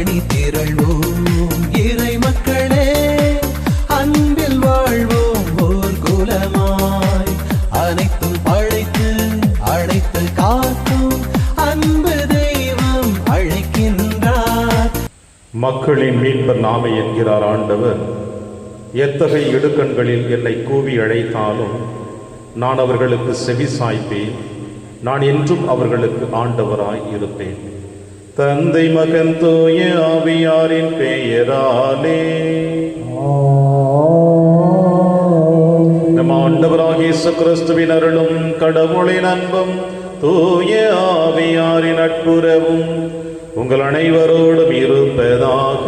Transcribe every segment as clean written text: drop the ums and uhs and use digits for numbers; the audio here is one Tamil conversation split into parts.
அணி திரள்வோம் இறை மக்களே, அன்பில் வாழ்வோம் ஓர் குலமாய். அனைத்தும் படைத்து அழைத்து காக்கும் அன்பு தெய்வம் அழைக்கின்றார். மக்களின் மீட்பர் நாமே என்கிறார் ஆண்டவர். எத்தகைய இடுக்கண்களில் என்னை கூவி அழைத்தாலும் நான் அவர்களுக்கு செவி சாய்ப்பேன். நான் என்றும் அவர்களுக்கு ஆண்டவராய் இருப்பேன். தந்தை மகன் தூய ஆவியாரின் பெயராலே நம் ஆண்டவராகிய இயேசு கிறிஸ்துவின் அருளும் கடவுளின் அன்பும் தூய ஆவியாரின் நட்புறவும் உங்கள் அனைவரோடும் இருப்பதாக.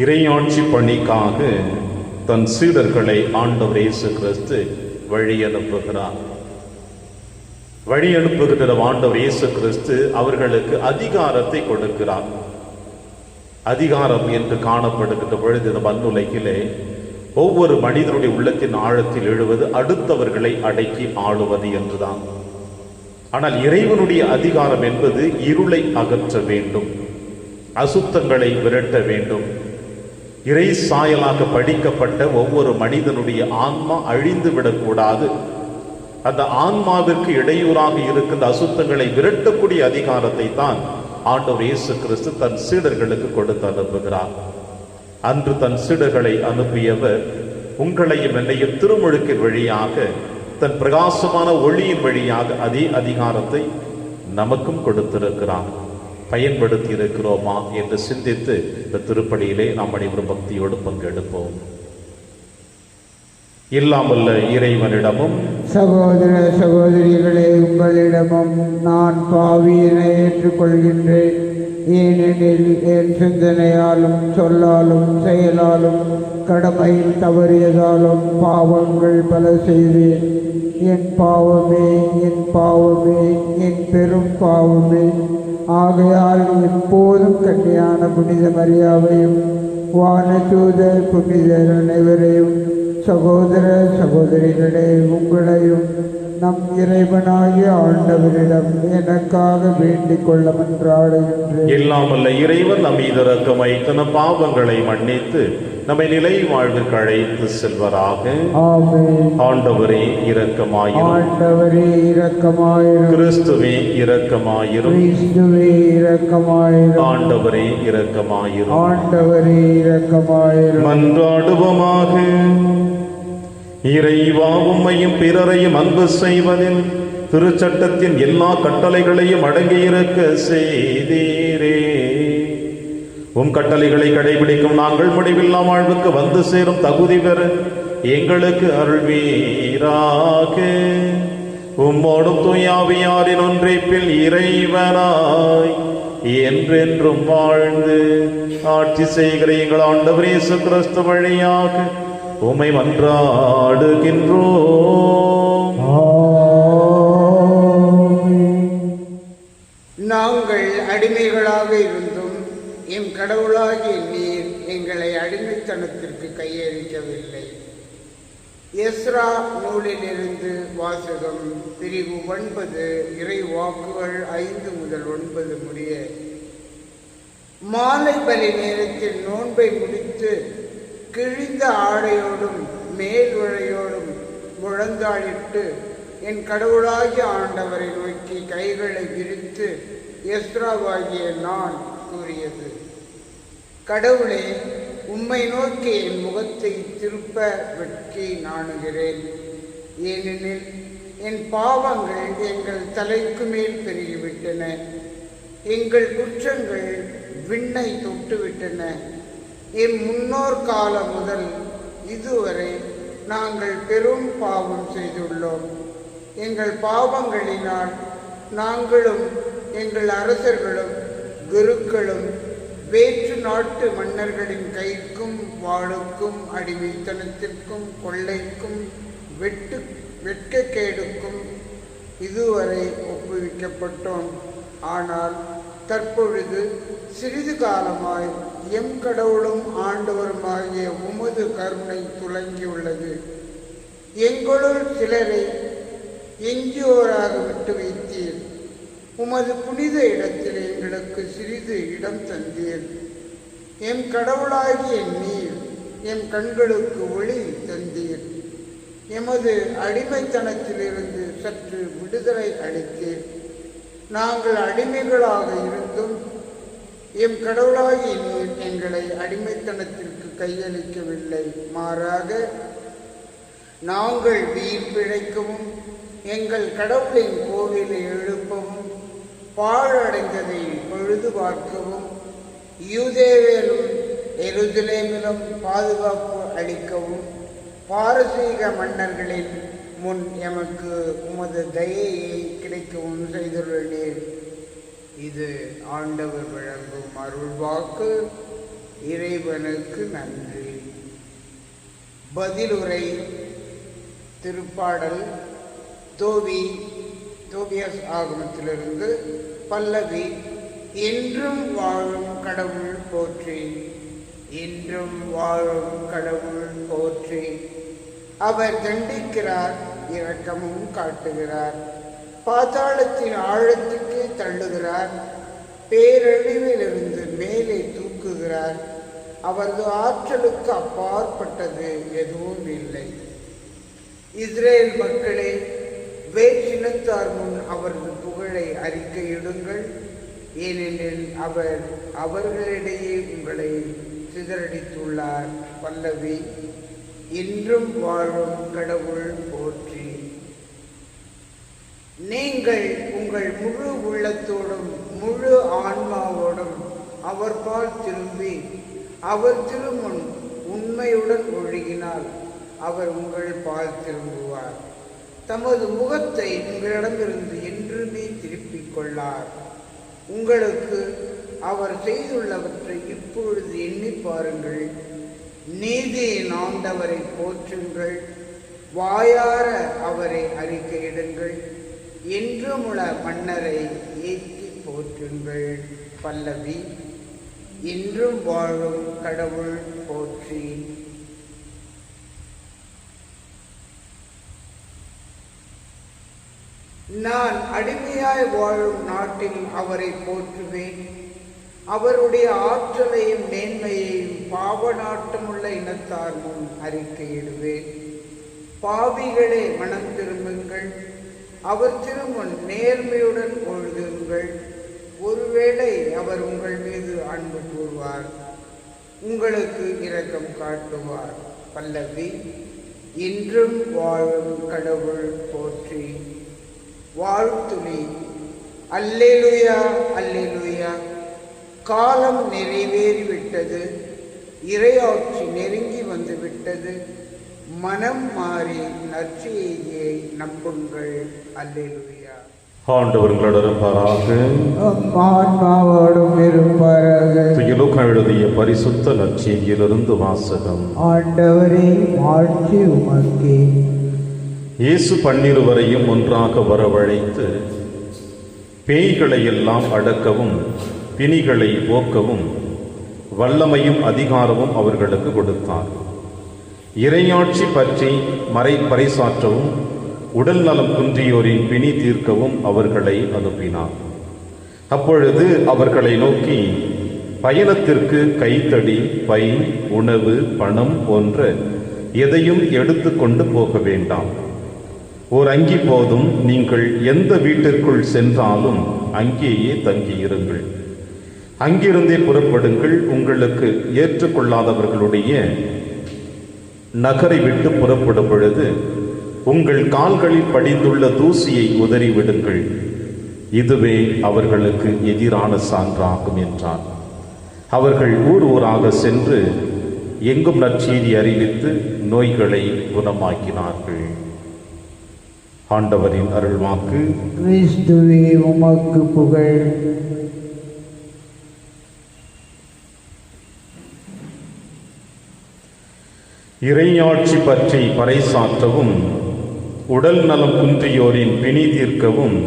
இறையாட்சி பணிக்காக தன் சீடர்களை ஆண்டவர் இயேசு கிறிஸ்து வழி அனுப்புகிறார். வழி அனுப்புகிற ஆண்டவர் இயேசு கிறிஸ்து அவர்களுக்கு அதிகாரத்தை கொடுக்கிறார். அதிகாரம் என்று காணப்படுகின்ற பொழுது இந்த மண்ணுலகிலே ஒவ்வொரு மனிதனுடைய உள்ளத்தின் ஆழத்தில் எழுவது அடுத்தவர்களை அடக்கி ஆளுவது என்றுதான். ஆனால் இறைவனுடைய அதிகாரம் என்பது இருளை அகற்ற வேண்டும், அசுத்தங்களை விரட்ட வேண்டும். இறை சாயலாக படிக்கப்பட்ட ஒவ்வொரு மனிதனுடைய ஆன்மா அழிந்து விடக்கூடாது. அந்த ஆன்மாவிற்கு இடையூறாக இருக்கின்ற அசுத்தங்களை விரட்டக்கூடிய அதிகாரத்தை தான் ஆண்டவர் இயேசு கிறிஸ்து தன் சீடர்களுக்கு கொடுத்து அனுப்புகிறார். அன்று தன் சீடர்களை அனுப்பியவர் உங்களையும் என்னையும் திருமுழுக்கின் வழியாக தன் பிரகாசமான ஒளியின் வழியாக அதே அதிகாரத்தை நமக்கும் கொடுத்திருக்கிறார். பயன்படுத்தி இருக்கிறோமா என்று சிந்தித்து இந்த திருப்பலியிலே நாம் அனைவரும் பக்தியோடு பங்கெடுப்போம். இல்லாமல்ல இறைவனிடமும் சகோதர சகோதரிகளே, உங்களிடமும் நான் பாவியினை ஏற்றுக்கொள்கின்றேன். ஏனெனில் என் சிந்தனையாலும் சொல்லாலும் செயலாலும் கடமையில் தவறியதாலும் பாவங்கள் பல செய்தேன். என் பாவமே, என் பாவமே, என் பெரும் பாவமே. ஆகையால் எப்போதும் கன்னியான புனித மரியாவையும் வானதூத புனிதர் அனைவரையும், சகோதர சகோதரிகளே, உங்களையும் நம் இறைவனாகிய ஆண்டவரிடம் எனக்காக வேண்டிக் கொள்ள மன்றாடுகின்றேன். இல்லாமல்ல இறைவன் நம் மீது இரக்கம் வைத்து நம் பாவங்களை மன்னித்து நம்மை நிலை வாழ்வுக்கு அழைத்து செல்வராக. ஆமென். ஆண்டவரே இரக்கமாயிரும். ஆண்டவரே இரக்கமாயிரும். கிறிஸ்துவே இரக்கமாயிரும். கிறிஸ்துவே இரக்கமாயிரும். ஆண்டவரே இரக்கமாயிரும். ஆண்டவரே இரக்கமாயிரும். மன்றாடுவோமாக. இறைவா, உம்மையும் பிறரையும் அன்பு செய்வதில் திருச்சட்டத்தின் எல்லா கட்டளைகளையும் அடங்கியிருக்க செய்தீரே. உம் கட்டளைகளை கடைபிடிக்கும் நாங்கள் முடிவில்லா வாழ்வுக்கு வந்து சேரும் தகுதி பெற எங்களுக்கு அருள்வீராக. உம்மோடும் தூயாவியாரின் ஒன்றைப்பில் இறைவனாய் என்றென்றும் வாழ்ந்து ஆட்சி செய்கிற எங்கள் ஆண்டவர் இயேசு கிறிஸ்து வழியாக உம்மை மன்றாடுகின்றோம். நாங்கள் அடிமைகளாக இருந்தும் எம் கடவுளாகிய நீர் எங்களை அடிமைத்தனத்திற்கு கையளிக்கவில்லை. எஸ்ரா நூலிலிருந்து வாசகம். பிரிவு 9, இறை வாக்குகள் 5 முதல் 9 முடிய. மாலை பலி நேரத்தில் நோன்பை முடித்து கிழிந்த ஆடையோடும் மேல் உழையோடும் முழந்தாளிட்டு என் கடவுளாகிய ஆண்டவரை நோக்கி கைகளை விரித்து எஸ்ராவாகிய நான் கூறியது: கடவுளே, உம்மை நோக்கி என் முகத்தை திருப்ப வெட்கி நாணுகிறேன். ஏனெனில் என் பாவங்கள் எங்கள் தலைக்கு மேல் பெருகிவிட்டன, எங்கள் குற்றங்கள் விண்ணை தொட்டுவிட்டன. என் முன்னோர் காலம் முதல் இதுவரை நாங்கள் பெரும் பாவம் செய்துள்ளோம். எங்கள் பாவங்களினால் நாங்களும் எங்கள் அரசர்களும் குருக்களும் வேற்று நாட்டு மன்னர்களின் கைக்கும் வாளுக்கும் அடிமைத்தனத்திற்கும் கொள்ளைக்கும் வெட்கக்கேடுக்கும் இதுவரை ஒப்புவிக்கப்பட்டோம். ஆனால் தற்பொழுது சிறிது காலமாய் எம் கடவுளும் ஆண்டவருமாகிய உமது கருணை துலங்கியுள்ளது. எங்களுள் சிலரை எஞ்சியோராக விட்டு வைத்தீர். உமது புனித இடத்தில் எங்களுக்கு சிறிது இடம் தந்தீர். எம் கடவுளாகிய நீர் எம் கண்களுக்கு ஒளி தந்தீர். எமது அடிமைத்தனத்திலிருந்து சற்று விடுதலை அளித்தீர். நாங்கள் அடிமைகளாக இருந்தும் எம் கடவுளாகிய நீர் எங்களை அடிமைத்தனத்திற்கு கையளிக்கவில்லை. மாறாக நாங்கள் உயிர் பிழைக்கவும் எங்கள் கடவுளின் கோவிலை எழுப்பவும் பாழடைந்ததை பழுது பார்க்கவும் யூதேவிலும் எருசலேமிலும் பாதுகாப்பு அளிக்கவும் பாரசீக மன்னர்களின் முன் எமக்கு உமது தயையை கிடைக்கவும் செய்துள்ளீர். இது ஆண்டவர் வழங்கும் அருள்வாக்கு. இறைவனுக்கு நன்றி. பதிலுரை. திருப்பாடல் தோபியஸ் ஆகமத்திலிருந்து பல்லவி. என்றும் வாழும் கடவுள் போற்றி, என்றும் வாழும் கடவுள் போற்றி. அவர் தண்டிக்கிறார், இரக்கமும் காட்டுகிறார். பாதாளத்தின் ஆழத்துக்கு தள்ளுகிறார், பேரழிவிலிருந்து மேலே தூக்குகிறார். அவரது ஆற்றலுக்கு அப்பாற்பட்டது எதுவும் இல்லை. இஸ்ரேல் மக்களே, வேற்றினத்தார் முன் அவரது புகழை அறிக்கையிடுங்கள். ஏனெனில் அவர் அவர்களிடையே உங்களை சிதறடித்துள்ளார். பல்லவி. என்றும் வாழும் கடவுள் போற்றி. நீங்கள் உங்கள் முழு உள்ளத்தோடும் முழு ஆன்மாவோடும் அவர் பால் திரும்பி அவர் திருமுன் உண்மையுடன் ஒழுகினால் அவர் உங்கள் பால் திரும்புவார். தமது முகத்தை உங்களிடமிருந்து என்றுமே திருப்பிக் கொள்ளார். உங்களுக்கு அவர் செய்துள்ளவற்றை இப்பொழுது எண்ணி பாருங்கள். நீதியின் ஆண்டவரை போற்றுங்கள், வாயார அவரை அறிக்கையிடுங்கள், என்றுமுள்ள மன்னரை ஏற்றி போற்றுங்கள். பல்லவி. என்றும் வாழும் கடவுள் போற்றி. நான் அடிமையாய் வாழும் நாட்டில் அவரை போற்றுவேன். அவருடைய ஆற்றலையும் மேன்மையையும் பாவ நாட்டமுள்ள இனத்தார் முன் அறிக்கையிடுவேன். பாவிகளே, மனம் திரும்புங்கள், அவர் திருமுன் நேர்மையுடன் ஒழுகுங்கள். ஒருவேளை அவர் உங்கள் மீது அன்பு கூறுவார், உங்களுக்கு இரக்கம் காட்டுவார். பல்லவி. என்றும் வாழும் கடவுள் போற்றி. வாழ்த்துளி. அல்லேலூயா, அல்லேலூயா. காலம் நிறைவேறிவிட்டது, இறையாட்சி நெருங்கி வந்துவிட்டது. மனம் மாறி நற்செய்தியை நம்புங்கள். அல்லேலூயா. ஆண்டவர் உங்களுடன் இருப்பாராக. ஆன்மாவோடும் இருப்பாராக. லூக்கா எழுதிய பரிசுத்த நற்செய்தியிலிருந்து வாசகம். ஆண்டவரே, வாழ்ச்சி உமக்கே. இயேசு 12 ஒன்றாக வரவழைத்து பேய்களை எல்லாம் அடக்கவும் பிணிகளை போக்கவும் வல்லமையும் அதிகாரமும் அவர்களுக்கு கொடுத்தார். இறையாட்சி பற்றி பறைசாற்றவும் உடல் நலம் குன்றியோரின் பிணி தீர்க்கவும் அவர்களை அனுப்பினார். அப்பொழுது அவர்களை நோக்கி, பயணத்திற்கு கைத்தடி, பை, உணவு, பணம் போன்ற எதையும் எடுத்து கொண்டு போக வேண்டாம். ஓர் அங்கி போதும். நீங்கள் எந்த வீட்டிற்குள் சென்றாலும் அங்கேயே தங்கியிருங்கள். அங்கிருந்தே புறப்படுங்கள். உங்களுக்கு ஏற்றுக்கொள்ளாதவர்களுடைய நகரை விட்டு புறப்படும் பொழுது உங்கள் கால்களில் படிந்துள்ள தூசியை உதறிவிடுங்கள். இதுவே அவர்களுக்கு எதிரான சான்றாகும் என்றார். அவர்கள் ஊர் ஊராக சென்று எங்கும் நற்செய்தி அறிவித்து நோய்களை குணமாக்கினார்கள். ஆண்டவரின் அருள்வாக்கு. கிறிஸ்துவே, உமக்கு புகழ். இறையாட்சி பற்றி பறைசாற்றவும் உடல் நலம் குன்றியோரின் பிணி தீர்க்கவும்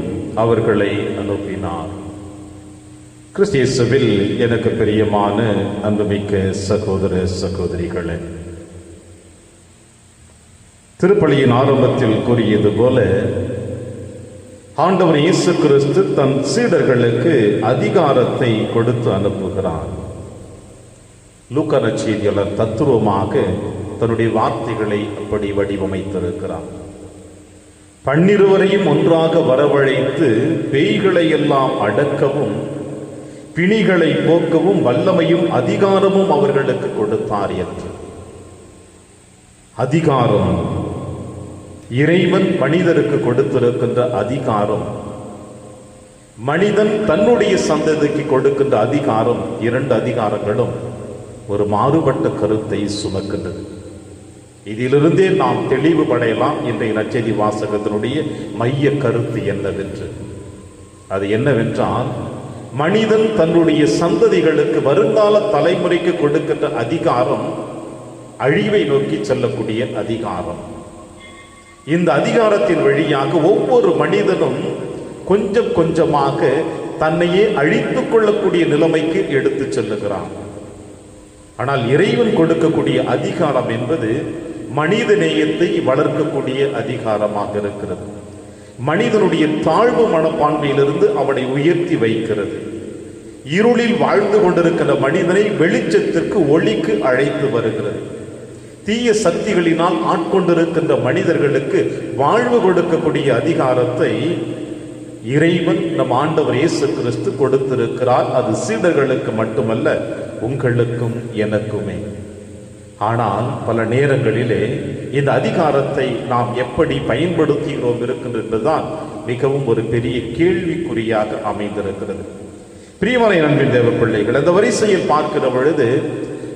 அவர்களை அனுப்பினார். கிறிஸ்து எனக்கு பிரியமான அன்புமிக்க சகோதர சகோதரிகளே, திருப்பலியின் ஆரம்பத்தில் கூறியது போல ஆண்டவர் இயேசு கிறிஸ்து தன் சீடர்களுக்கு அதிகாரத்தை கொடுத்து அனுப்புகிறார். லூக்கா நற்செய்தியாளர் தத்துவமாக தன்னுடைய வார்த்தைகளை அப்படி வடிவமைத்திருக்கிறார். 12 ஒன்றாக வரவழைத்து பேய்களை எல்லாம் அடக்கவும் பிணிகளை போக்கவும் வல்லமையும் அதிகாரமும் அவர்களுக்கு கொடுத்தார் என்று. அதிகாரம், இறைவன் மனிதருக்கு கொடுத்திருக்கின்ற அதிகாரம், மனிதன் தன்னுடைய சந்ததிக்கு கொடுக்கின்ற அதிகாரம், 2 அதிகாரங்களும் ஒரு மாறுபட்ட கருத்தை சுமக்கின்றது. இதிலிருந்தே நாம் தெளிவுபடையலாம் இன்றைய நற்செய்தி வாசகத்தினுடைய மைய கருத்து என்னவென்று. அது என்னவென்றால், மனிதன் தன்னுடைய சந்ததிகளுக்கு வருங்கால தலைமுறைக்கு கொடுக்கின்ற அதிகாரம் அழிவை நோக்கி செல்லக்கூடிய அதிகாரம். இந்த அதிகாரத்தின் வழியாக ஒவ்வொரு மனிதனும் கொஞ்சம் கொஞ்சமாக தன்னையே அழித்துக் கொள்ளக்கூடிய நிலைமைக்கு எடுத்து செல்லுகிறான். ஆனால் இறைவன் கொடுக்கக்கூடிய அதிகாரம் என்பது மனித நேயத்தை வளர்க்கக்கூடிய அதிகாரமாக இருக்கிறது. மனிதனுடைய தாழ்வு மனப்பான்மையிலிருந்து அவனை உயர்த்தி வைக்கிறது. இருளில் வாழ்ந்து கொண்டிருக்கிற மனிதனை வெளிச்சத்திற்கு, ஒளிக்கு அழைத்து வருகிறது. தீய சக்திகளினால் ஆட்கொண்டிருக்கின்ற மனிதர்களுக்கு வாழ்வு கொடுக்கக்கூடிய அதிகாரத்தை இறைவன் நம் ஆண்டவர் இயேசு கிறிஸ்து கொடுத்திருக்கிறார். அது சீடர்களுக்கு மட்டுமல்ல, உங்களுக்கும் எனக்குமே. ஆனால் பல நேரங்களிலே இந்த அதிகாரத்தை நாம் எப்படி பயன்படுத்துகிறோம் இருக்கின்றதுதான் மிகவும் ஒரு பெரிய கேள்விக்குறியாக அமைந்திருக்கிறது. பிரியமான அன்பின் தேவ பிள்ளைகள், அந்த வரிசையில் பார்க்கிற பொழுது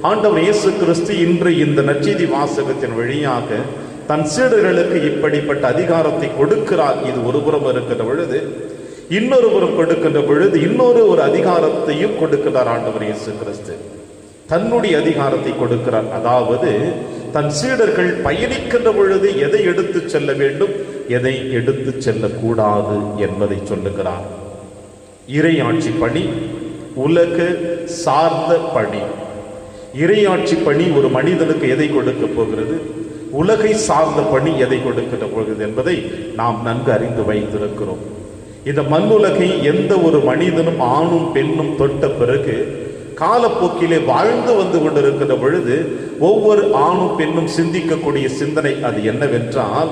ஆண்டவர் இயேசு கிறிஸ்து இன்று இந்த நற்செய்தி வாசகத்தின் வழியாக தன் சீடர்களுக்கு இப்படிப்பட்ட அதிகாரத்தை கொடுக்கிறார். இது ஒருபுறம் இருக்கிற பொழுது, இன்னொரு புறம் கொடுக்கின்ற பொழுது இன்னொரு அதிகாரத்தையும் கொடுக்கிறார் ஆண்டவர் இயேசு கிறிஸ்து. தன்னுடைய அதிகாரத்தை கொடுக்கிறார். அதாவது தன் சீடர்கள் பயணிக்கின்ற பொழுது எதை எடுத்து செல்ல வேண்டும், எதை எடுத்து செல்லக்கூடாது என்பதை சொல்லுகிறார். இறையாட்சி பணி, உலக சார்ந்த பணி. இறையாட்சி பணி ஒரு மனிதனுக்கு எதை கொடுக்க போகிறது, உலகை சார்ந்த பணி எதை கொடுக்க போகிறது என்பதை நாம் நன்கு அறிந்து வைத்திருக்கிறோம். இந்த மண்ணுலகை எந்த ஒரு மனிதனும் ஆணும் பெண்ணும் தொட்ட பிறகு காலப்போக்கிலே வாழ்ந்து வந்து கொண்டிருக்கிற பொழுது ஒவ்வொரு ஆணும் பெண்ணும் சிந்திக்கக்கூடிய சிந்தனை அது என்னவென்றால்,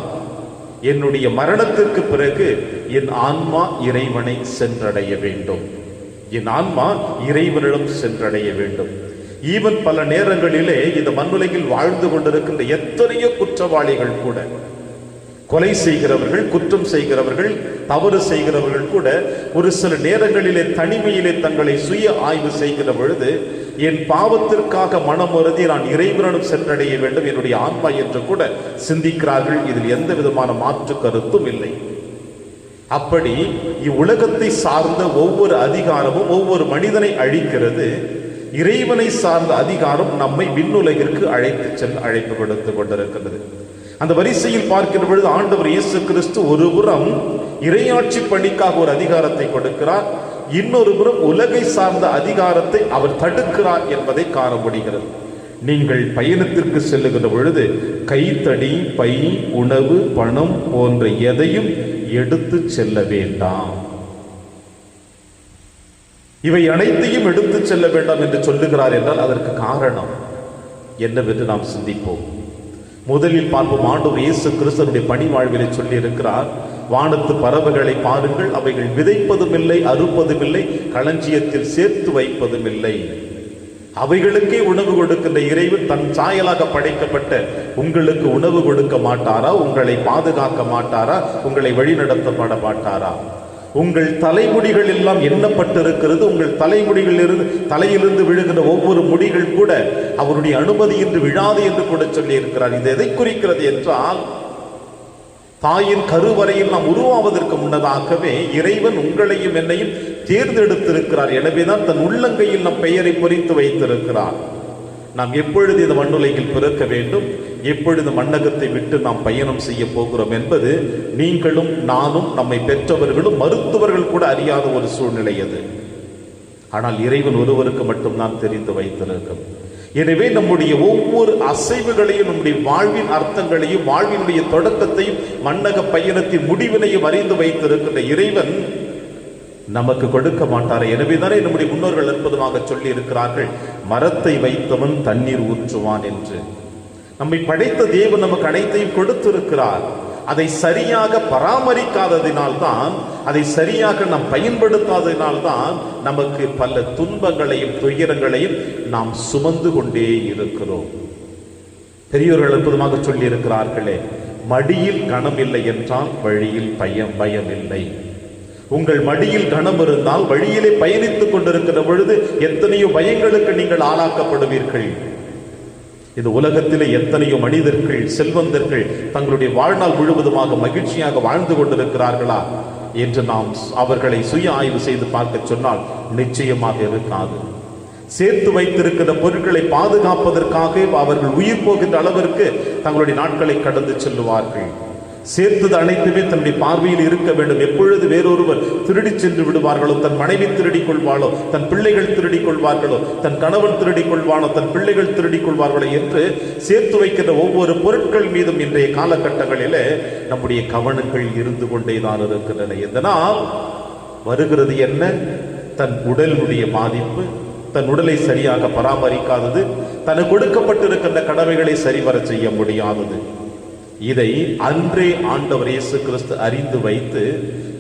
என்னுடைய மரணத்திற்கு பிறகு என் ஆன்மா இறைவனை சென்றடைய வேண்டும், என் ஆன்மா இறைவனிடம் சென்றடைய வேண்டும். ஈவன் பல நேரங்களிலே இந்த மண்ணுலகில் வாழ்ந்து கொண்டிருக்கின்ற எத்தனையோ குற்றவாளிகள் கூட, கொலை செய்கிறவர்கள், குற்றம் செய்கிறவர்கள், தவறு செய்கிறவர்கள் கூட ஒரு சில நேரங்களிலே தனிமையிலே தங்களை சுய ஆய்வு செய்கிற பொழுது, என் பாவத்திற்காக மனம் வருந்தி நான் இறைவனிடம் சென்றடைய வேண்டும் என்னுடைய ஆன்மா என்று கூட சிந்திக்கிறார்கள். இதில் எந்த விதமான மாற்று கருத்தும் இல்லை. அப்படி இவ்வுலகத்தை சார்ந்த ஒவ்வொரு அதிகாரமும் ஒவ்வொரு மனிதனை அழிக்கிறது. இறைவனை சார்ந்த அதிகாரம் நம்மை விண்ணுலகிற்கு அழைப்பு கொடுத்து கொண்டிருக்கிறது. அந்த வரிசையில் பார்க்கிற பொழுது ஆண்டவர் இயேசு கிறிஸ்து ஒரு புறம் இறையாட்சி பணிக்காக ஒரு அதிகாரத்தை கொடுக்கிறார், இன்னொரு புறம் உலகை சார்ந்த அதிகாரத்தை அவர் தடுக்கிறார் என்பதை காண முடிகிறது. நீங்கள் பயணத்திற்கு செல்லுகிற பொழுது கைத்தடி, பை, உணவு, பணம் போன்ற எதையும் எடுத்து செல்ல வேண்டாம். இவை அனைத்தையும் எடுத்து செல்ல வேண்டாம் என்று சொல்லுகிறார் என்றால் அதற்கு காரணம் என்னவென்று நாம் சிந்திப்போம். முதலில் பார்ப்போம். ஆண்டவர் இயேசு கிறிஸ்துவினுடைய பணி வாழ்விலை சொல்லி இருக்கிறார், வானத்து பறவைகளை பாருங்கள், அவைகள் விதைப்பதும் இல்லை, அறுப்பதும் இல்லை, களஞ்சியத்தில் சேர்த்து வைப்பதும் இல்லை. அவைகளுக்கே உணவு கொடுக்கின்ற இறைவன் தன் சாயலாக படைக்கப்பட்ட உங்களுக்கு உணவு கொடுக்க மாட்டாரா? உங்களை பாதுகாக்க மாட்டாரா? உங்களை வழிநடத்தப்பட மாட்டாரா? உங்கள் தலைமுடிகள் எல்லாம் எண்ணப்பட்டிருக்கிறது. உங்கள் தலையிலிருந்து விழுகின்ற ஒவ்வொரு முடிகள் கூட அவருடைய அனுமதியின்றி விழாது என்று கூட சொல்லி இருக்கிறார். இது எதை குறிக்கிறது என்றால், தாயின் கருவறையில் நாம் உருவாவதற்கு முன்னதாகவே இறைவன் உங்களையும் என்னையும் தேர்ந்தெடுத்திருக்கிறார். எனவேதான் தன் உள்ளங்கையில் நம் பெயரை பொறித்து வைத்திருக்கிறார். நாம் எப்பொழுது இந்த மண்ணுலகில் பிறக்க வேண்டும், எப்பொழுது மண்ணகத்தை விட்டு நாம் பயணம் செய்ய போகிறோம் என்பது நீங்களும் நானும், நம்மை பெற்றவர்களும், மருத்துவர்கள் கூட அறியாத ஒரு சூழ்நிலை அது. ஆனால் இறைவன் ஒருவருக்கு மட்டும்தான் தெரிந்து வைத்திருக்கும். எனவே நம்முடைய ஒவ்வொரு அசைவுகளையும், நம்முடைய வாழ்வின் அர்த்தங்களையும், வாழ்வினுடைய தொடக்கத்தையும், மண்ணக பயணத்தின் முடிவினையும் அறிந்து வைத்திருக்கின்ற இறைவன் நமக்கு கொடுக்க மாட்டார். எனவேதானே நம்முடைய முன்னோர்கள் அற்புதமாக சொல்லி இருக்கிறார்கள், மரத்தை வைத்தவன் தண்ணீர் ஊற்றுவான் என்று. நம்மை படைத்த தேவன் நமக்கு அனைத்தையும் கொடுத்திருக்கிறார். அதை சரியாக பராமரிக்காததினால்தான், அதை சரியாக நாம் பயன்படுத்தாததினால்தான் நமக்கு பல துன்பங்களையும் துயரங்களையும் நாம் சுமந்து கொண்டே இருக்கிறோம். பெரியோர்கள் அற்புதமாக சொல்லி இருக்கிறார்களே, மடியில் கணம் இல்லை என்றால் வழியில் பயம் இல்லை. உங்கள் மடியில் கணம் இருந்தால் வழியிலே பயணித்துக் கொண்டிருக்கிற பொழுது எத்தனையோ பயங்களுக்கு நீங்கள் ஆளாக்கப்படுவீர்கள். இந்த உலகத்திலே எத்தனையோ மனிதர்கள், செல்வந்தர்கள் தங்களுடைய வாழ்நாள் முழுவதுமாக மகிழ்ச்சியாக வாழ்ந்து கொண்டிருக்கிறார்களா என்று நாம் அவர்களை சுய ஆய்வு செய்து பார்க்க சொன்னால் நிச்சயமாக இருக்காது. சேர்த்து வைத்திருக்கிற பொருட்களை பாதுகாப்பதற்காக அவர்கள் உயிர் போகின்ற அளவிற்கு தங்களுடைய நாட்களை கடந்து செல்லுவார்கள். சேர்த்தது அனைத்துமே தன்னுடைய பார்வையில் இருக்க வேண்டும். எப்பொழுது வேறொருவர் திருடி சென்று விடுவார்களோ, தன் மனைவி திருடிக் கொள்வாளோ, தன் பிள்ளைகள் திருடிக் கொள்வார்களோ, தன் கணவன் திருடிக் கொள்வானோ, தன் பிள்ளைகள் திருடிக் கொள்வார்களோ என்று சேர்த்து வைக்கின்ற ஒவ்வொரு பொருட்கள் மீதும் இன்றைய காலகட்டங்களிலே நம்முடைய கவனங்கள் இருந்து கொண்டேதான் இருக்கின்றன. இதனால் வருகிறது என்ன? தன் உடலுடைய பாதிப்பு, தன் உடலை சரியாக பராமரிக்காதது, தனக்கு கொடுக்கப்பட்டிருக்கின்ற கடமைகளை சரிவர செய்ய முடியாதது. இதை அன்றே ஆண்டவர் இயேசு கிறிஸ்து அறிந்து வைத்து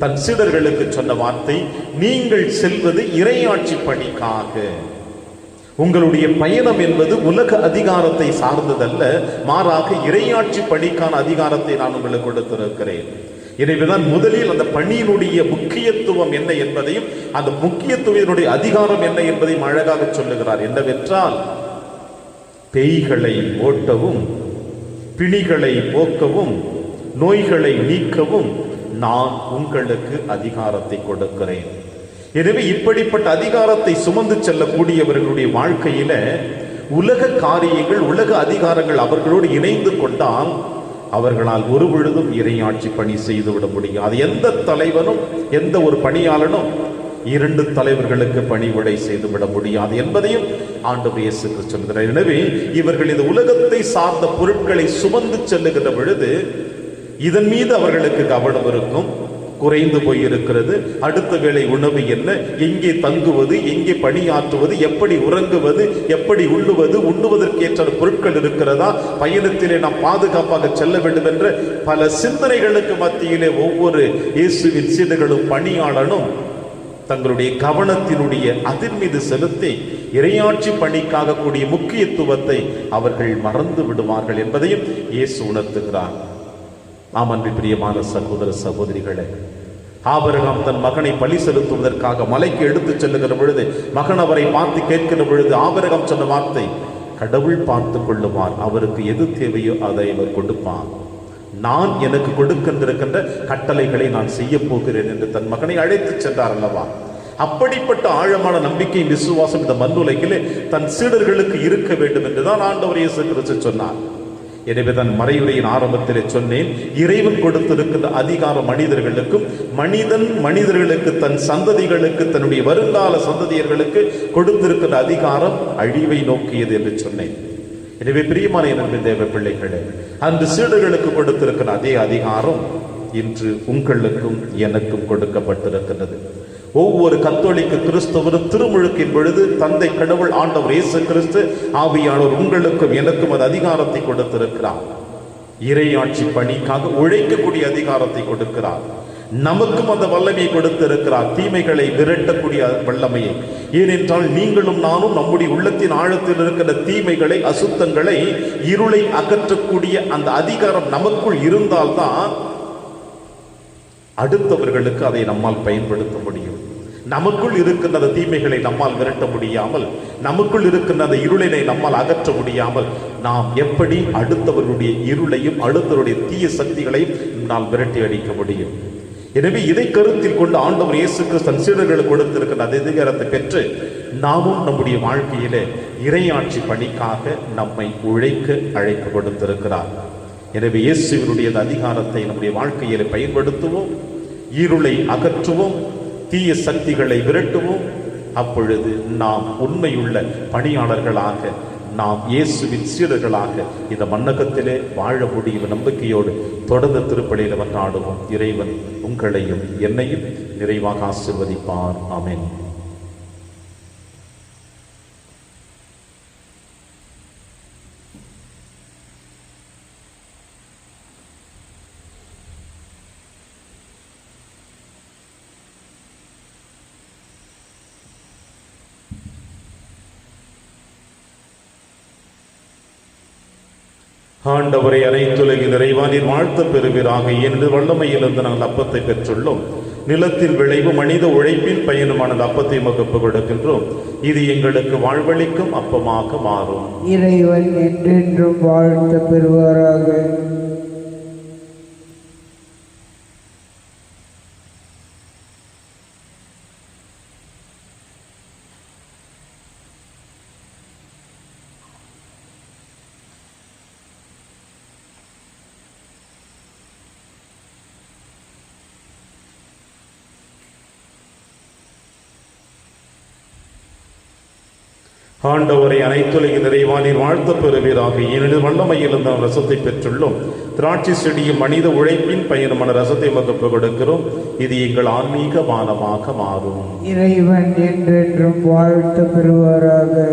தன் சீடர்களுக்கு சொன்ன வார்த்தை, நீங்கள் செல்வது இறையாட்சி பணிக்காக. உங்களுடைய பயணம் என்பது உலக அதிகாரத்தை சார்ந்ததல்ல, மாறாக இறையாட்சி பணிக்கான அதிகாரத்தை நான் உங்களுக்கு கொடுத்திருக்கிறேன். எனவேதான் முதலில் அந்த பணியினுடைய முக்கியத்துவம் என்ன என்பதையும், அந்த முக்கியத்துவத்தினுடைய அதிகாரம் என்ன என்பதையும் அழகாக சொல்லுகிறார். என்னவென்றால், பேய்களை ஓட்டவும், பிணிகளை போக்கவும், நோய்களை நீக்கவும் நான் உங்களுக்கு அதிகாரத்தை கொடுக்கிறேன். எனவே இப்படிப்பட்ட அதிகாரத்தை சுமந்து செல்லக்கூடியவர்களுடைய வாழ்க்கையில உலக காரியங்கள், உலக அதிகாரங்கள் அவர்களோடு இணைந்து கொண்டால் அவர்களால் ஒரு பொழுதும் இறையாட்சி பணி செய்துவிட முடியாது. எந்த தலைவனும், எந்த ஒரு பணியாளனும் இரண்டு தலைவர்களுக்கு பணிவிடை செய்துவிட முடியாது என்பதையும் ஆண்டவர் இயேசு கிறிஸ்து சொல்கிறார். எனவே இவர்கள் இந்த உலகத்தை சார்ந்த பொருட்களை சுமந்து செல்லுகின்ற பொழுது இதன் மீது அவர்களுக்கு கவனம் இருக்கும். குறைந்து போயிருக்கிறது. அடுத்த வேளை உணவு என்ன, எங்கே தங்குவது, எங்கே பணியாற்றுவது, எப்படி உறங்குவது, எப்படி உள்ளுவது, உண்ணுவதற்கு ஏற்ற பொருட்கள் இருக்கிறதா, பயணத்திலே நாம் பாதுகாப்பாக செல்ல வேண்டும் என்ற பல சிந்தனைகளுக்கு மத்தியிலே ஒவ்வொரு இயேசுவின் சீடர்களும் பணியாளனும் தங்களுடைய கவனத்தினுடைய அதன் மீது செலுத்தி இறையாட்சி பணிக்காக கூடிய முக்கியத்துவத்தை அவர்கள் மறந்து விடுவார்கள் என்பதையும் இயேசு உணர்த்துகிறார். நாம் அன்பு பிரியமான சகோதர சகோதரிகளே, ஆபிரகாம் தன் மகனை பலி செலுத்துவதற்காக மலைக்கு எடுத்துச் செல்லுகிற பொழுது, மகன் அவரை பார்த்து கேட்கிற பொழுது ஆபிரகாம் சொன்ன வார்த்தை, கடவுள் பார்த்து கொள்ளுவார், அவருக்கு எது தேவையோ அதை அவர் கொடுப்பார், நான் எனக்கு கொடுக்கின்றிருக்கின்ற கட்டளைகளை நான் செய்ய போகிறேன் என்று தன் மகனை அழைத்து சென்றார் அல்லவா. அப்படிப்பட்ட ஆழமான நம்பிக்கை, விசுவாசம் இந்த மண்ணுலகிலே தன் சீடர்களுக்கு இருக்க வேண்டும் என்றுதான் ஆண்டவர் இயேசு கிறிஸ்து சொன்னார். எனவே தான் மறையுரையின் ஆரம்பத்திலே சொன்னேன், இறைவன் கொடுத்திருக்கின்ற அதிகாரம் மனிதர்களுக்கும், மனிதர்களுக்கு தன் சந்ததிகளுக்கு, தன்னுடைய வருங்கால சந்ததியர்களுக்கு கொடுத்திருக்கின்ற அதிகாரம் அழிவை நோக்கியது என்று சொன்னேன். எனவே பிரியமான என் தேவ பிள்ளைகளே, அந்த சீடர்களுக்கு கொடுத்திருக்கிற அதே அதிகாரம் இன்று உங்களுக்கும் எனக்கும் கொடுக்கப்பட்டிருக்கிறது. ஒவ்வொரு கத்தோலிக்க கிறிஸ்தவரும் திருமுழுக்கின் பொழுது தந்தை கடவுள் ஆண்டவர் இயேசு கிறிஸ்து ஆவியானவர் உங்களுக்கும் எனக்கும் அது அதிகாரத்தை கொடுத்திருக்கிறார். இறையாட்சி பணிக்காக உழைக்கக்கூடிய அதிகாரத்தை கொடுக்கிறார். நமக்கும் அந்த வல்லமையை கொடுத்திருக்கிறார், தீமைகளை விரட்டக்கூடிய வல்லமையை. ஏனென்றால் நீங்களும் நானும் நம்முடைய உள்ளத்தின் ஆழத்தில் இருக்கிற தீமைகளை, அசுத்தங்களை, இருளை அகற்றக்கூடிய அந்த அதிகாரம் நமக்குள் இருந்தால்தான் அடுத்தவர்களுக்கு அதை நம்மால் பயன்படுத்த முடியும். நமக்குள் இருக்கின்ற அந்த தீமைகளை நம்மால் விரட்ட முடியாமல், நமக்குள் இருக்கின்ற அந்த இருளினை நம்மால் அகற்ற முடியாமல், நாம் எப்படி அடுத்தவர்களுடைய இருளையும் அடுத்தவருடைய தீய சக்திகளையும் நாம் விரட்டி அடிக்க முடியும்? எனவே இதை கருத்தில் கொண்டு ஆண்டவர் இயேசு கிறிஸ்து தன் சீடர்களுக்கு கொடுத்திருக்கிற அந்த அதிகாரத்தை பெற்று நாமும் நம்முடைய வாழ்க்கையிலே இறையாட்சி பணிக்காக நம்மை உழைக்க அழைப்பு கொடுத்திருக்கிறார். எனவே இயேசுவினுடைய அதிகாரத்தை நம்முடைய வாழ்க்கையிலே பயன்படுத்துவோம், இருளை அகற்றுவோம், தீய சக்திகளை விரட்டுவோம். அப்பொழுது நாம் உண்மையுள்ள பணியாளர்களாக நாம் இயேசுவின் சீடர்களாக இந்த மண்ணகத்திலே வாழ முடியும் நம்பிக்கையோடு தொடர்ந்து திருப்பலியில் வந்தாடுவோம். இறைவன் உங்களையும் என்னையும் நிறைவாக ஆசீர்வதிப்பார். ஆமென். ஆண்டவரை அனைத்துலகில் இறைவானின் வாழ்த்து பெறுவீராக. ஏனெனில் வல்லமையிலிருந்து நாங்கள் அப்பத்தை பெற்றுள்ளோம். நிலத்தில் விளைவு மனித உழைப்பின் பயனுமான அப்பத்தை மகப்பு கொடுக்கின்றோம். இது எங்களுக்கு வாழ்வளிக்கும் அப்பமாக மாறும். இறைவன் என்றென்றும் வாழ்த்து பெறுவாராக. ஆண்டவரை அனைத்துலகில் இறைவானின் வாழ்த்து பெறுவீராக. ஏனெனில் வல்லமையிலிருந்து நாம் ரசத்தை பெற்றுள்ளோம். திராட்சை செடியும் மனித உழைப்பின் பயனுமான ரசத்தை மகப்பு கொடுக்கிறோம். இது எங்கள் ஆன்மீக பானமாக மாறும். இறைவன் என்றென்றும் வாழ்த்து பெறுவாராக.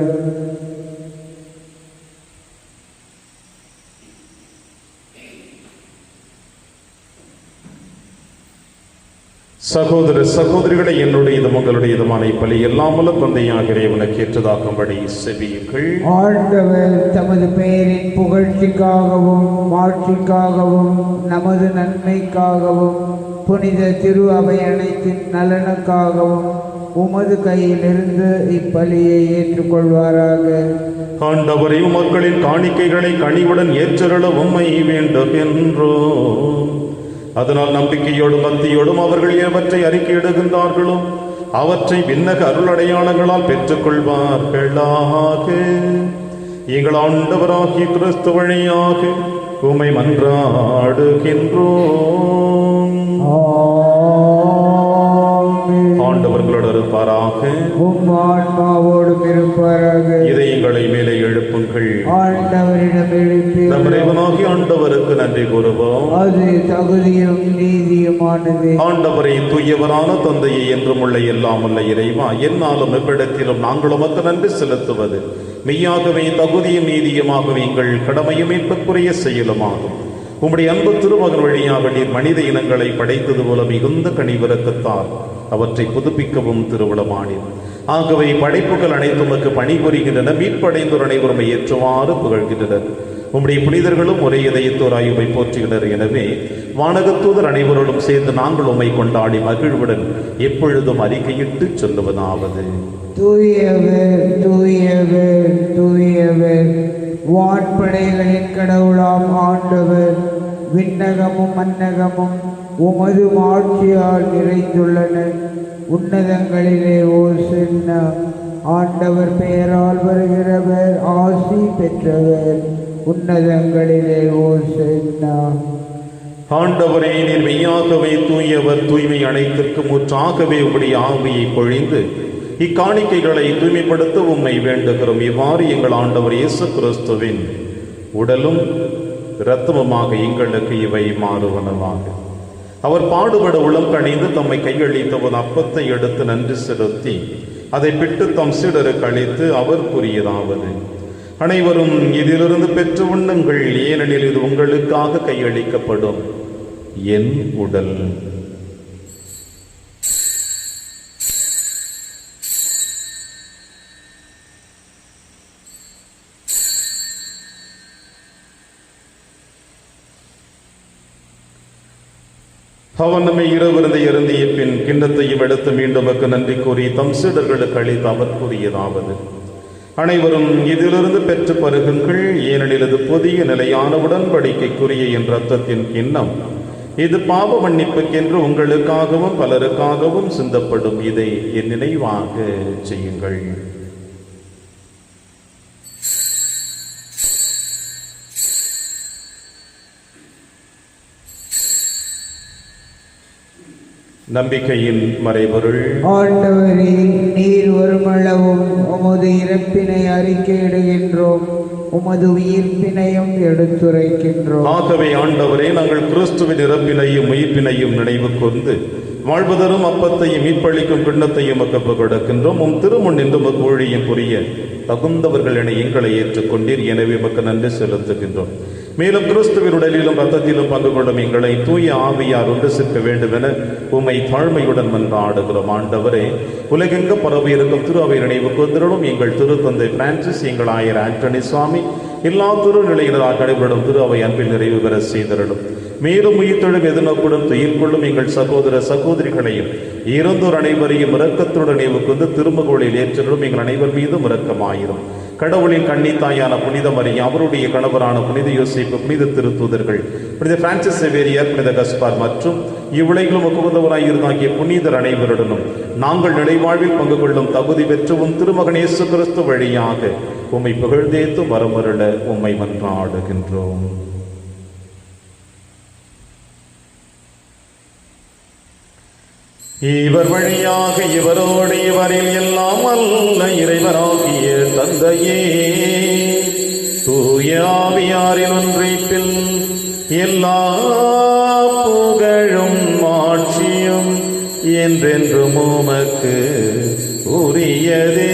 சகோதர சகோதரிகளை, என்னுடைய இது உங்களுடைய இதுமான பலி எல்லாமல்ல தந்தையாக இறைவனுக்கு ஏற்றதாக்கும்படி செவியுங்கள். ஆண்டவர் தமது பெயரின் புகழ்ச்சிக்காகவும் மாட்சிக்காகவும் நமது நன்மைக்காகவும் புனித திரு அவை அனைத்தின் நலனுக்காகவும் உமது கையிலிருந்து இப்பலியை ஏற்றுக்கொள்வாராக. ஆண்டவரை மக்களின் காணிக்கைகளை கனிவுடன் ஏற்றருள உம்மை வேண்டும் என்றோம். அதனால் நம்பிக்கையோடும் பக்தியோடும் அவர்கள் எவற்றை அறிக்கையிடுகின்றார்களோ அவற்றை விண்ணக அருளடையாளங்களால் பெற்றுக் கொள்வார்களாக. எங்கள் ஆண்டவராகிய கிறிஸ்து வழியாக உம்மை மன்றாடுகின்றோம். ஆண்டவர்களோடு இருப்பாராக. ஆன்மாவோடும் இருப்பாராக. இதயங்களை மேலே எழுப்புங்கள். ஆண்டவரிடம் எழுப்பி நம் இறைவனாகிய ஆண்டவருக்கு நன்றி கூறுவோம். அது தகுதியும் நீதியுமானது. ஆண்டவரை தூயவரான தந்தையை என்றும் உள்ள எல்லாம் உள்ள இறைவா, என்னாலும் எவ்விடத்திலும் நாங்கள் உமக்கு நன்றி செலுத்துவது மெய்யாகவே தகுதியும் நீதியுமாகவே எங்கள் கடமையும் மீட்புக்குரிய செயலுமாகும். உம்முடைய அன்பு திருமகன் வழியாக நீர் மனித இனங்களை படைத்தது போல மிகுந்த கனிவிரக்கத்தால் அவற்றை புதுப்பிக்கவும் திருவிழமானீர். ஆகவே படைப்புகள் அனைத்துமக்கு பணிபுரிகின்றன. மீட்படைந்தோர் அனைவரும் ஏற்றுமாறு புகழ்கின்றனர். உம்முடைய புனிதர்களும் ஒரே இதயத்தோராய் உம்மை போற்றுகின்றனர். எனவே வானகத்தூதர் அனைவரோடும் சேர்ந்து நாங்கள் உம்மை கொண்டாடி மகிழ்வுடன் எப்பொழுதும் அறிக்கையிட்டு சொல்லுவதாவது: தூயவர் தூயவர் தூயவர், வான்படைகளின் கடவுளாம் ஆண்டவர். விண்ணகமும் மன்னகமும் உமது ஆட்சியால் நிறைந்துள்ளன. உன்னதங்களிலே ஓசன்னா. ஆண்டவர் பெயரால் வருகிறவர் ஆசி பெற்றவர். உன்னதங்களிலே ஓசன்னா. ஆண்டவரே, நீர் மெய்யாகவே தூயவர். தூய்மை அனைத்திற்கும் ஊற்றாகவே உம்முடைய ஆவியை பொழிந்து இக்காணிக்கைகளை தூய்மைப்படுத்த உம்மை வேண்டுகிறோம். இவ்வாறு எங்கள் ஆண்டவர் இயேசு கிறிஸ்துவின் உடலும் இரத்தமுமாக எங்களுக்கு இவை மாறுவனவாக. அவர் பாடுபட உளம் கணிந்து தம்மை கையளித்தவன் அப்பத்தை எடுத்து நன்றி செலுத்தி அதை பிட்டு தம் சீடருக்கு அளித்து அவர் கூறியதாவது: அனைவரும் இதிலிருந்து பெற்று உண்ணுங்கள், ஏனெனில் இது உங்களுக்காக கையளிக்கப்படும் என் உடல். அவன் நம்மை இரவிருந்தை அருந்திய பின் கிண்ணத்தையும் எடுத்து மீண்டும் நன்றி கூறி தம் சீடர்களுக்கு அளித்து அவர் கூறியதாவது: அனைவரும் இதிலிருந்து பெற்று பருகுங்கள், ஏனெனில் இது புதிய நிலையான உடன்படிக்கைக்குரிய என் இரத்தத்தின் கிண்ணம். இது பாவ மன்னிப்புக்கென்று உங்களுக்காகவும் பலருக்காகவும் சிந்தப்படும். இதை என் நினைவாக செய்யுங்கள். நம்பிக்கையின் மறைபொருள். ஆண்டவரே, நீர் வருமளவும் உமது இறப்பினை அறிக்கையிடுகின்றோம், உமது உயிர்ப்பினையும் எடுத்துரைக்கின்றோம். ஆகவே ஆண்டவரே, நாங்கள் கிறிஸ்துவின் இறப்பினையும் உயிர்ப்பினையும் நினைவு கூர்ந்து வாழ்வதரும் அப்பத்தையும் மீட்பளிக்கும் கிண்ணத்தையும் ஒப்பு கொடுக்கின்றோம். உம் திருமுன் நின்று உமக்கு ஊழியம் புரிய தகுந்தவர்கள் என எங்களை ஏற்றுக்கொண்டீர். எனவே உமக்கு நன்றி செலுத்துகின்றோம். மேலும் கிறிஸ்துவின் உடலிலும் ரத்தத்திலும் பங்கு கொள்ளும் எங்களை தூய ஆவியார் ஒன்று சேர்க்க வேண்டும் என உம்மை தாழ்மையுடன் மன்றாடுகிறோம். ஆண்டவரே, உலகெங்கு பரவி இருக்கும் திரு அவை நினைவு கூர்ந்திருளும். எங்கள் திருத்தந்தை பிரான்சிஸ், எங்கள் ஆயர் ஆண்டனி சுவாமி, எல்லா திருநிலையினராக நடைபெறும் திரு அவை அன்பில் நிறைவு பெற செய்திருளும். மேலும் உயிர்த்தெழும் எதிர்நோக்குடன் துயில் கொள்ளும் எங்கள் சகோதர சகோதரிகளையும் இறந்தோர் அனைவரையும் இரக்கத்துடன் நினைவு கூர்ந்து திருமகளில் ஏற்றிடும் எங்கள் அனைவர் மீதும் இரக்கமாயிரும். கடவுளின் கன்னித்தாயான புனித மரியா, அவருடைய கணவரான புனித யோசேப்பு, புனித திருத்தூதர்கள், புனித பிரான்சிஸ் சேவேரியார், புனித கஸ்பார் மற்றும் இவ்வுலகிலும் உகந்தவராய் இருந்தாகிய புனிதர் அனைவருடனும் நாங்கள் நிலைவாழ்வில் பங்கு கொள்ளும் தகுதி பெற்றவும் திருமகன் இயேசு கிறிஸ்து வழியாக உம்மை புகழ்ந்தேத்து வரமருள உம்மை மன்றாடுகின்றோம். இவர் வழியாக இவரோடு இவரில் எல்லாம் அல்ல இறைவராகிய தந்தையே, தூய ஆவியாரின் ஒன்றிப்பில் எல்லா புகழும் ஆட்சியும் என்றென்றும் உமக்கு உரியதே.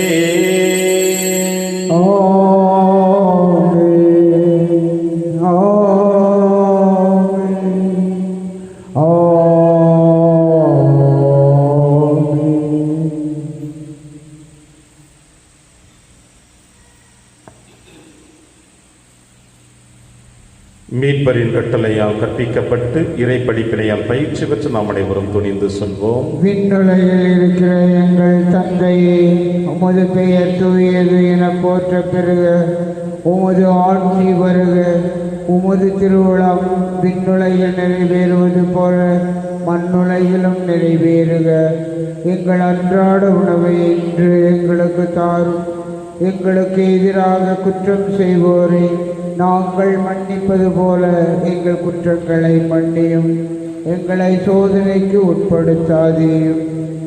மீட்பரின் கட்டளையால் கற்பிக்கப்பட்டு இறை படிப்பினையால் பயிற்சி பெற்று நாம் அனைவரும் துணிந்து சொல்வோம். விண்ணுலகில் இருக்கிற எங்கள் தந்தையே, உமது பெயர் தூயது என போற்ற பெறுக. உமது ஆட்சி வருக. உமது திருவுளம் விண்ணுலகில் நிறைவேறுவது போல மண்ணுலகிலும் நிறைவேறுக. எங்கள் அன்றாட உணவை இன்று எங்களுக்கு தாரும். எங்களுக்கு எதிராக குற்றம் செய்வோரை நாங்கள் மன்னிப்பது போல எங்கள் குற்றங்களை மன்னியும். எங்களை சோதனைக்கு உட்படுத்தாதேயும்,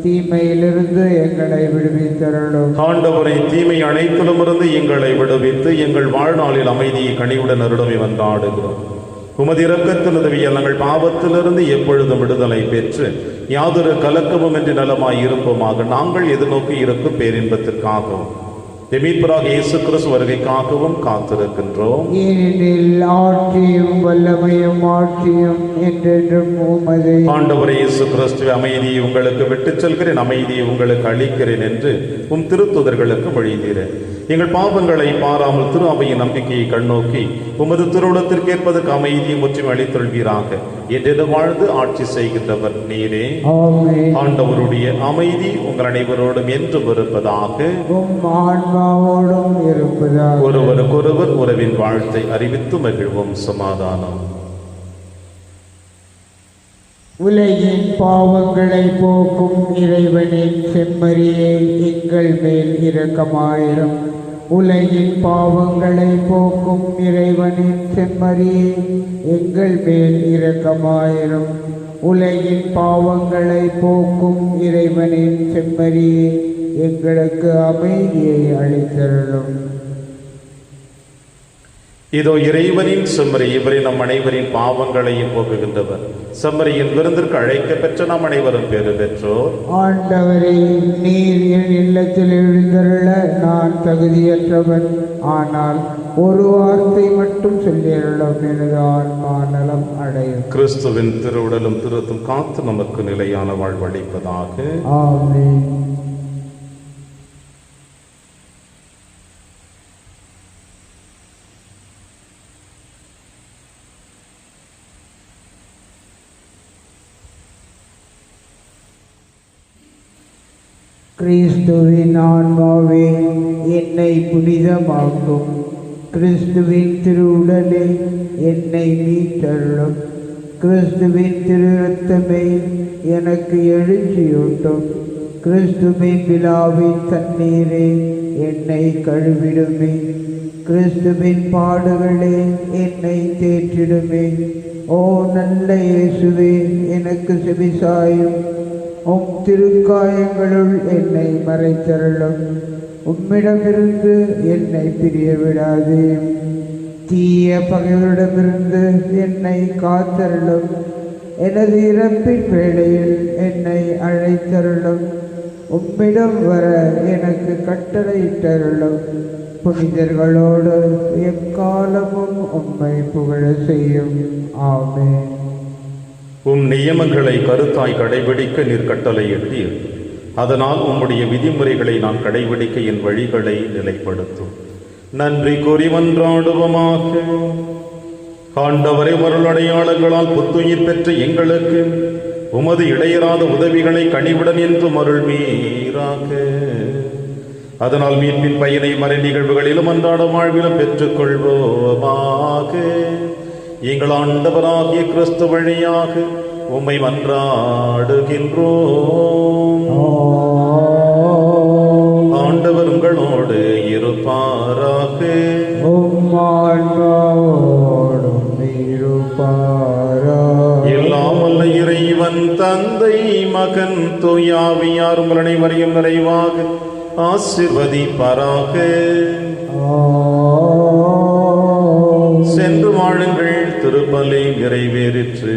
தீமையிலிருந்து எங்களை விடுவித்தருளும். ஆண்டவரை, தீமை அனைத்திலுமிருந்து எங்களை விடுவித்து எங்கள் வாழ்நாளில் அமைதியை கனிவுடன் அருளவே வந்தாடுகிறோம். உமது இரக்கத்தில் உதவியால் நாங்கள் பாவத்திலிருந்து எப்பொழுதும் விடுதலை பெற்று யாதொரு கலக்கமும் என்று நலமாய் இருப்போமாக. நாங்கள் எதிர்நோக்கி இருக்கும் பேரின்பத்திற்காகவும் மீட்பராக இயேசு கிறிஸ்து வருகைக்காகவும் காத்திருக்கின்றோம். ஏனெனில் ஆட்சியும் வல்லமையும் ஆட்சியும் என்றென்றும் உமதே. ஆண்டவரே இயேசு கிறிஸ்துவே, அமைதியை உங்களுக்கு விட்டுச் செல்கிறேன், அமைதியை உங்களுக்கு அளிக்கிறேன் என்று உம் திருத்தூதர்களுக்கு மொழிந்தீரேன். எங்கள் பாவங்களை பாராமல் திரு அவையின் நம்பிக்கையை கண்ணோக்கி உமது திருவுளத்திற்கு ஏற்பதற்கு அமைதியை முற்றிலும் அளித்தொள்வீராக. என்று வாழ்ந்து ஆட்சி செய்கின்றவர் நீரே. ஆண்டவருடைய அமைதி உங்கள் அனைவரோடும் என்றும் இருப்பதாக. ஒருவருக்கொருவர் உறவின் வாழ்த்தை அறிவித்து மகிழ்வோம். சமாதானம். உலகின் பாவங்களை போக்கும் இறைவனின் செம்மறியே, எங்கள் மேல் இரக்கமாயிரும். உலகின் பாவங்களை போக்கும் இறைவனின் செம்மறியே, எங்கள் மேல் இரக்கமாயிரும். உலகின் பாவங்களை போக்கும் இறைவனின் செம்மறியே, எங்களுக்கு அமைதியை அளித்தருளும். இதோ இறைவனின் செம்மறி, இவரை நம் அனைவரின் பாவங்களையும் போக்குகின்றவர். செம்மறியின் விருந்திற்கு அழைக்க பெற்ற நாம் அனைவரும் பேறு பெற்றோர். ஆண்டவரே, நீர் என் இல்லத்தில் எழுந்தருள நான் தகுதியற்றவன். ஆனால் ஒரு வார்த்தை மட்டும் சொல்லியருளும், எனது ஆன்மா நலம் அடையும். கிறிஸ்துவின் திருவுடலும் திருத்தும் காத்து நமக்கு நிலையான வாழ்வளிப்பதாக. ஆமென். கிறிஸ்துவின் ஆன்மாவே, என்னை புனிதமாக்கும். கிறிஸ்துவின் திருவுடலே, என்னை மீட்டருளும். கிறிஸ்துவின் திரு இரத்தமே, எனக்கு எழுச்சியூட்டும். கிறிஸ்துவின் விழாவின் தண்ணீரே, என்னை கழுவிடுமே. கிறிஸ்துவின் பாடுகளே, என்னை தேற்றிடுமே. ஓ நல்ல இயேசுவே, எனக்கு செவிசாயும். உம் திருக்காயங்களுள் என்னை மறைத்தருளும். உம்மிடமிருந்து என்னை பிரிய விடாதேயும். தீய பகைவரிடமிருந்து என்னை காத்தருளும். எனது இறப்பின் வேளையில் என்னை அழைத்தருளும். உம்மிடம் வர எனக்கு கட்டளையிட்டருளும். புனிதர்களோடு எக்காலமும் உம்மை புகழ செய்யும். ஆமென். உம் நியமங்களை கருத்தாய் கடைபிடிக்க நீர் கட்டளையிட்டீர். அதனால் உம்முடைய விதிமுறைகளை நான் கடைபிடிக்க என் வழிகளை நிலைப்படுத்தும். நன்றி கூறி மன்றாடுவோமாக. ஆண்டவரை அருளடையாளங்களால் புத்துயிர் பெற்ற எங்களுக்கு உமது இடையராத உதவிகளை கனிவுடன் என்றும் அருள்வீராக. அதனால் மீட்பின் பயனை மறை நிகழ்வுகளிலும் அன்றாட வாழ்விலும் பெற்றுக் கொள்வோமாக. எங்கள் ஆண்டவராகிய கிறிஸ்து வழியாக உம்மை மன்றாடுகின்றோம். ஆண்டவர் உங்களோடு இருப்பாராக. எல்லாம் வல்ல இறைவன் தந்தை மகன் தூயாவியார் உங்கள் அனைவரையும் நிறைவாக ஆசீர்வதிப்பாராக. சென்று வாழுங்கள், திருப்பலி நிறைவேறிற்று.